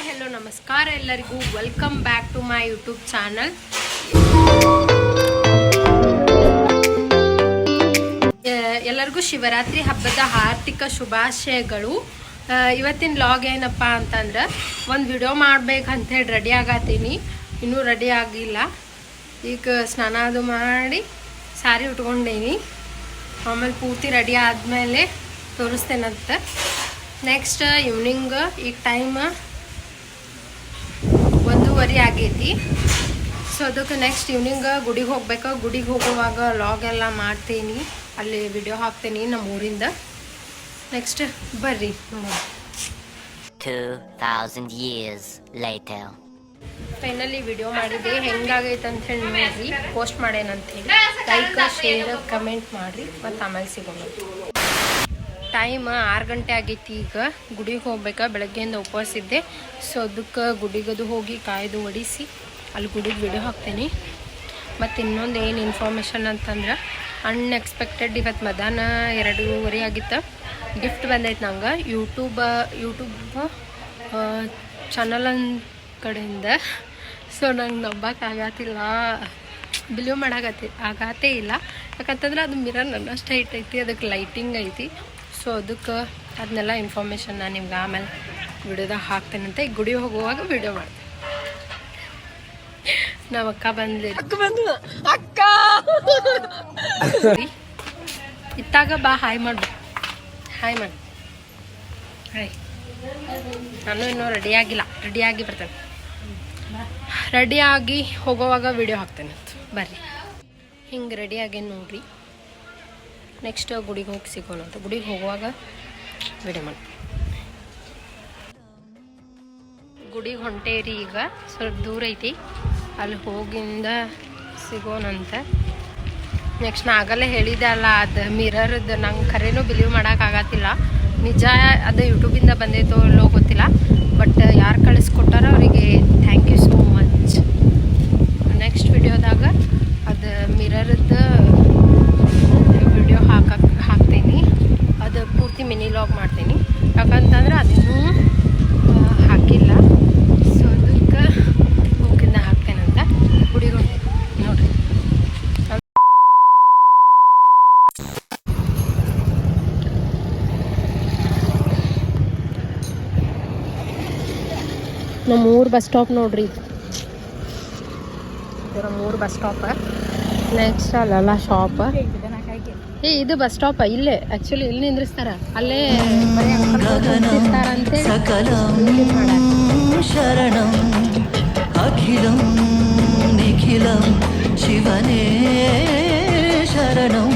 Hello ನಮಸ್ಕಾರ ಎಲ್ಲರಿಗೂ welcome back to my YouTube channel. ಎಲ್ಲರಿಗೂ ಶಿವರಾತ್ರಿ ಹಬ್ಬದ ಹಾರ್ದಿಕ ಶುಭಾಶಯಗಳು. ಇವತ್ತಿನ ವ್ಲಾಗ್ ಏನಪ್ಪ ಅಂತಂದ್ರೆ ಒಂದು ವಿಡಿಯೋ ಮಾಡ್ಬೇಕಂತ ಹೇಳಿ ರೆಡಿ ಆಗತ್ತೀನಿ. ಇನ್ನೂ ರೆಡಿ ಆಗಿಲ್ಲ. ಈಗ ಸ್ನಾನ ಅದು ಮಾಡಿ ಸಾರಿ ಉಟ್ಕೊಂಡೇನಿ. ಆಮೇಲೆ ಪೂರ್ತಿ ರೆಡಿ ಆದಮೇಲೆ ತೋರಿಸ್ತೇನಂತ. ನೆಕ್ಸ್ಟ್ ಈವ್ನಿಂಗ್ ಈಗ ಟೈಮ್ 1:30 ಆಗೈತಿ. ಸೊ ಅದಕ್ಕೆ ನೆಕ್ಸ್ಟ್ ಈವ್ನಿಂಗ್ ಗುಡಿಗೆ ಹೋಗ್ಬೇಕು. ಗುಡಿಗೆ ಹೋಗುವಾಗ ಲಾಗ್ ಎಲ್ಲ ಮಾಡ್ತೀನಿ, ಅಲ್ಲಿ ವಿಡಿಯೋ ಹಾಕ್ತೀನಿ ನಮ್ಮ ಊರಿಂದ. ನೆಕ್ಸ್ಟ್ ಬರ್ರಿ ನೋಡೋಣ. 2000 years later. ಫೈನಲಿ ವಿಡಿಯೋ ಮಾಡಿದ್ದೆ, ಹೆಂಗಾಗೈತೆ ಅಂತ ಹೇಳಿ ನೋಡ್ರಿ, ಪೋಸ್ಟ್ ಮಾಡೇನಂತೇಳಿ. ಲೈಕ್ ಶೇರ್ ಕಮೆಂಟ್ ಮಾಡಿರಿ. ಮತ್ತು ಆಮೇಲೆ ಸಿಗೋಣ. ಟೈಮ್ 6 ಗಂಟೆ ಆಗೈತಿ. ಈಗ ಗುಡಿಗೆ ಹೋಗ್ಬೇಕಾ, ಬೆಳಗ್ಗೆಯಿಂದ ಉಪವಾಸ ಇದ್ದೆ. ಸೊ ಅದಕ್ಕೆ ಗುಡಿಗದು ಹೋಗಿ ಕಾಯ್ದು ಒಡಿಸಿ ಅಲ್ಲಿ ಗುಡಿಗೆ ವಿಡಿಯೋ ಹಾಕ್ತೀನಿ. ಮತ್ತು ಇನ್ನೊಂದು ಏನು ಇನ್ಫಾರ್ಮೇಷನ್ ಅಂತಂದ್ರೆ, ಅನ್ಎಕ್ಸ್ಪೆಕ್ಟೆಡ್ ಇವತ್ತು ಮಧ್ಯಾಹ್ನ 2:30 ಆಗಿತ್ತು. ಗಿಫ್ಟ್ ಬಂದೈತೆ ನಂಗೆ ಯೂಟ್ಯೂಬ್ ಚಾನಲ್ ಕಡೆಯಿಂದ. ಸೊ ನಂಗೆ ನಂಬಕ್ಕಾಗತ್ತಿಲ್ಲ, ಬಿಲೀವ್ ಆಗತ್ತೇ ಇಲ್ಲ. ಯಾಕಂತಂದ್ರೆ ಅದು ಮಿರರ್ ನನ್ನಷ್ಟು ಹೈಟ್ ಐತಿ, ಅದಕ್ಕೆ ಲೈಟಿಂಗ್ ಐತಿ. ಸೊ ಅದಕ್ಕೆ ಅದನ್ನೆಲ್ಲ ಇನ್ಫಾರ್ಮೇಷನ್ ನಾನು ನಿಮ್ಗೆ ಆಮೇಲೆ ವಿಡಿಯೋದಾಗ ಹಾಕ್ತೇನಂತೆ. ಈಗ ಗುಡಿ ಹೋಗುವಾಗ ವಿಡಿಯೋ ಮಾಡ್ತೀನಿ. ನಾವು ಅಕ್ಕ ಇತ್ತಾಗ ಬಾ, ಹಾಯ್ ಮಾಡು, ಹಾಯ್ ಮಾಡಿ. ಹಾಯ್. ನಾನು ಇನ್ನೂ ರೆಡಿಯಾಗಿ ಬರ್ತೇನೆ. ರೆಡಿಯಾಗಿ ಹೋಗೋವಾಗ ವಿಡಿಯೋ ಹಾಕ್ತೇನೆ ಅಂತ ಬರ್ರಿ. ಹಿಂಗೆ ರೆಡಿಯಾಗೇನು ನೋಡ್ರಿ. ನೆಕ್ಸ್ಟ್ ಗುಡಿಗೆ ಹೋಗಿ ಸಿಗೋಣ ಅಂತ. ಗುಡಿಗೆ ಹೋಗುವಾಗ ವಿಡಿಯೋ ಮಾಡಿ. ಗುಡಿಗೆ ಹೊಂಟೇರಿ. ಈಗ ಸ್ವಲ್ಪ ದೂರ ಐತಿ, ಅಲ್ಲಿ ಹೋಗಿಂದ ಸಿಗೋಣಂತ. ನೆಕ್ಸ್ಟ್ ನಾ ಆಗಲೇ ಹೇಳಿದೆ ಅಲ್ಲ, ಅದು ಮಿರರ್ದು ನಂಗೆ ಖರೇನೂ ಬಿಲೀವ್ ಮಾಡೋಕ್ಕಾಗತ್ತಿಲ್ಲ. ನಿಜ ಅದು ಯೂಟ್ಯೂಬಿಂದ ಬಂದೈತೋ ಇಲ್ಲೋ ಗೊತ್ತಿಲ್ಲ. ಬಟ್ ಯಾರು ಕಳಿಸ್ಕೊಟ್ಟಾರೋ ಅವರಿಗೆ thank you so much. Next ವಿಡಿಯೋದಾಗ ಅದು ಮಿರರ್ದು ವಿಡಿಯೋ ಹಾಕ್ತೀನಿ. ಅದು ಪೂರ್ತಿ ಮಿನಿ ಲಾಗ್ ಮಾಡ್ತೀನಿ. ಯಾಕಂತಂದ್ರೆ ಅದನ್ನೂ ಹಾಕಿಲ್ಲ. ಸೊ ಅದಕ್ಕೆ ಹೋಗಿಂದ ಹಾಕ್ತೇನಂತ. ಗುಡಿಗೆ ನೋಡ್ರಿ. ನಮ್ಮೂರು ಬಸ್ ಸ್ಟಾಪ್ ನೋಡ್ರಿ. ನಮ್ಮೂರು ಬಸ್ ಸ್ಟಾಪ್. ನೆಕ್ಸ್ಟ್ ಅಲ್ಲೆಲ್ಲ ಶಾಪ್. ಇದು ಬಸ್ ಸ್ಟಾಪ್ ಇಲ್ಲೇ. ಆ್ಯಕ್ಚುಲಿ ಇಲ್ಲಿ ನಿಂದ್ರಿಸ್ತಾರ, ಅಲ್ಲೇ ಅಂತೇಳಿ ಶರಣಂ ಅಖಿಲಂ ನಿಖಿಲಂ ಶಿವನೇ ಶರಣಂ.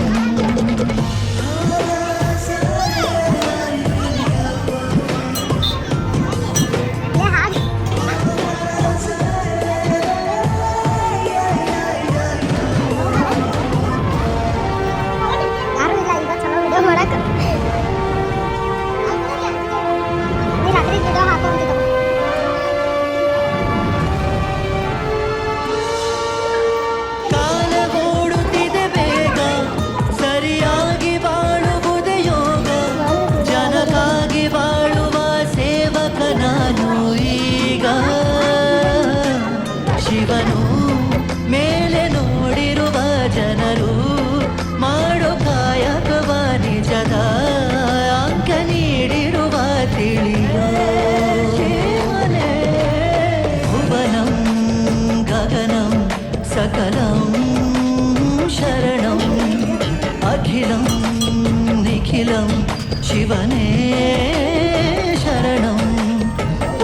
सकलं शरणं अखिलं निखिलं शिवने शरणं.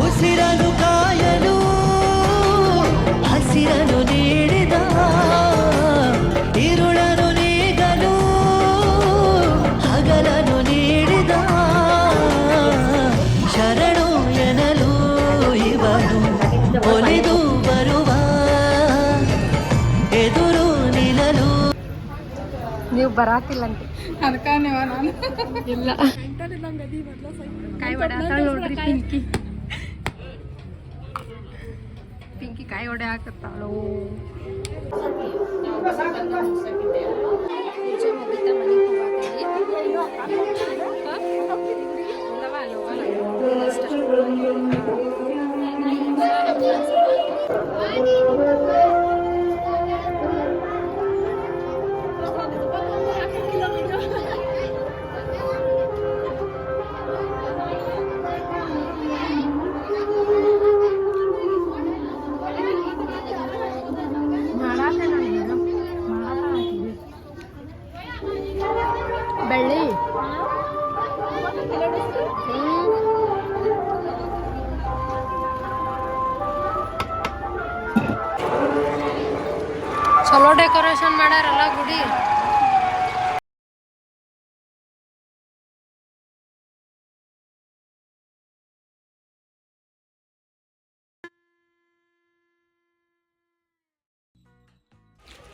उसिरनु कायलु हसिरनु ನೀಡಿದ ಇರುಳನು ನೀಗಲು ಹಗಲನು ನೀಡಿದ ಶರಣು ಎನಲು ಇವನು ಒಲಿದು ಬರುವ ಎದುರು ನಿಲ್ಲಲು. ನೀವು ಬರಾತಿಲ್ಲಂತೆ ಅದಕ್ಕೆ ನಾನು ಇಲ್ಲ. ಕಾಯಿ ವಡೆ ಹಾಕ್ತಾಳೆ ನೋಡ್ರಿ ಪಿಂಕಿ ಕಾಯಿ ವಡೆ ಹಾಕತ್ತಾಳು. ಪೂಜೆ ಮುಗಿತ ಮನೆಗೆ ಹೋಗ್ತೀನಿ. ಚಲೋ ಡೆಕೋರೇಷನ್ ಮಾಡ್ಯಾರಲ್ಲ ಗುಡಿ.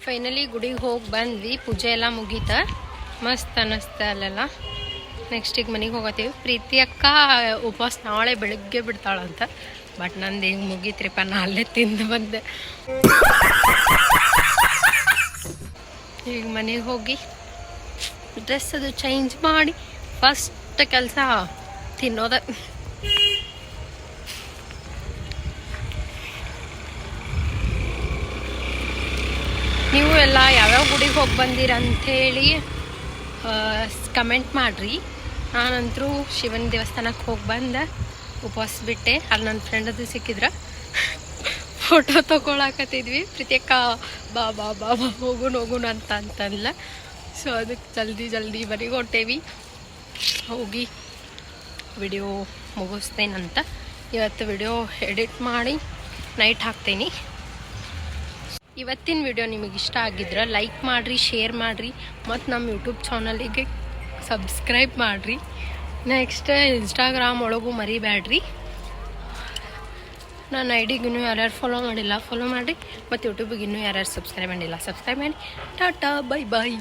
ಫೈನಲಿ ಗುಡಿಗೆ ಹೋಗಿ ಬಂದ್ವಿ, ಪೂಜೆ ಎಲ್ಲ ಮುಗೀತ, ಮಸ್ತ್ ಅನ್ನಿಸ್ತ ಅಲ್ಲೆಲ್ಲ. ನೆಕ್ಸ್ಟ್ ಈಗ ಮನೆಗೆ ಹೋಗತ್ತೀವಿ. ಪ್ರೀತಿ ಅಕ್ಕ ಉಪವಾಸ ನಾಳೆ ಬೆಳಗ್ಗೆ ಬಿಡ್ತಾಳಂತ, ಬಟ್ ನಂದು ಈಗ ಮುಗೀತ್ರಿಪ್ಪ, ನಾ ಅಲ್ಲೇ ತಿಂದು ಬಂದೆ. ಈಗ ಮನೆಗೆ ಹೋಗಿ ಡ್ರೆಸ್ ಅದು ಚೇಂಜ್ ಮಾಡಿ ಫಸ್ಟ್ ಕೆಲಸ ತಿನ್ನೋದ. ನೀವು ಎಲ್ಲ ಯಾವ್ಯಾವ ಗುಡಿಗೆ ಹೋಗಿ ಬಂದಿರ ಅಂಥೇಳಿ ಕಮೆಂಟ್ ಮಾಡಿರಿ. ನಾನಂತರೂ ಶಿವನ ದೇವಸ್ಥಾನಕ್ಕೆ ಹೋಗಿ ಬಂದೆ, ಉಪವಾಸ ಬಿಟ್ಟೆ. ಅಲ್ಲಿ ನನ್ನ ಫ್ರೆಂಡ್ ಅದು ಸಿಕ್ಕಿದ್ರೆ ಫೋಟೋ ತೊಗೊಳಕತ್ತಿದ್ವಿ. ಪ್ರೀತಿಯಕ್ಕ ಬಾ ಬಾ ಬಾ ಬಾ ಹೋಗುಣ ಅಂತಲ್ಲ. ಸೊ ಅದಕ್ಕೆ ಜಲ್ದಿ ಮನೆಗೆ ಹೊಂಟೇವಿ. ಹೋಗಿ ವಿಡಿಯೋ ಮುಗಿಸ್ತೇನಂತ. ಇವತ್ತು ವಿಡಿಯೋ ಎಡಿಟ್ ಮಾಡಿ ನೈಟ್ ಹಾಕ್ತೀನಿ. ಇವತ್ತಿನ ವಿಡಿಯೋ ನಿಮಗೆ ಇಷ್ಟ ಆಗಿದ್ರೆ ಲೈಕ್ ಮಾಡಿರಿ, ಶೇರ್ ಮಾಡಿರಿ, ಮತ್ತು ನಮ್ಮ ಯೂಟ್ಯೂಬ್ ಚಾನಲಿಗೆ ಸಬ್ಸ್ಕ್ರೈಬ್ ಮಾಡಿರಿ. ನೆಕ್ಸ್ಟ್ ಇನ್ಸ್ಟಾಗ್ರಾಮ್ ಒಳಗೂ ಮರಿಬೇಡ್ರಿ. ನನ್ನ ಐಡಿಗೆ ಇನ್ನೂ ಯಾರ್ಯಾರು ಫಾಲೋ ಮಾಡಿಲ್ಲ ಫಾಲೋ ಮಾಡಿರಿ, ಮತ್ತು ಯೂಟ್ಯೂಬಿಗೆ ಇನ್ನೂ ಯಾರ್ಯಾರು ಸಬ್ಸ್ಕ್ರೈಬ್ ಮಾಡಿಲ್ಲ ಸಬ್ಸ್ಕ್ರೈಬ್ ಮಾಡಿ. ಟಾಟಾ, ಬೈ ಬಾಯ್.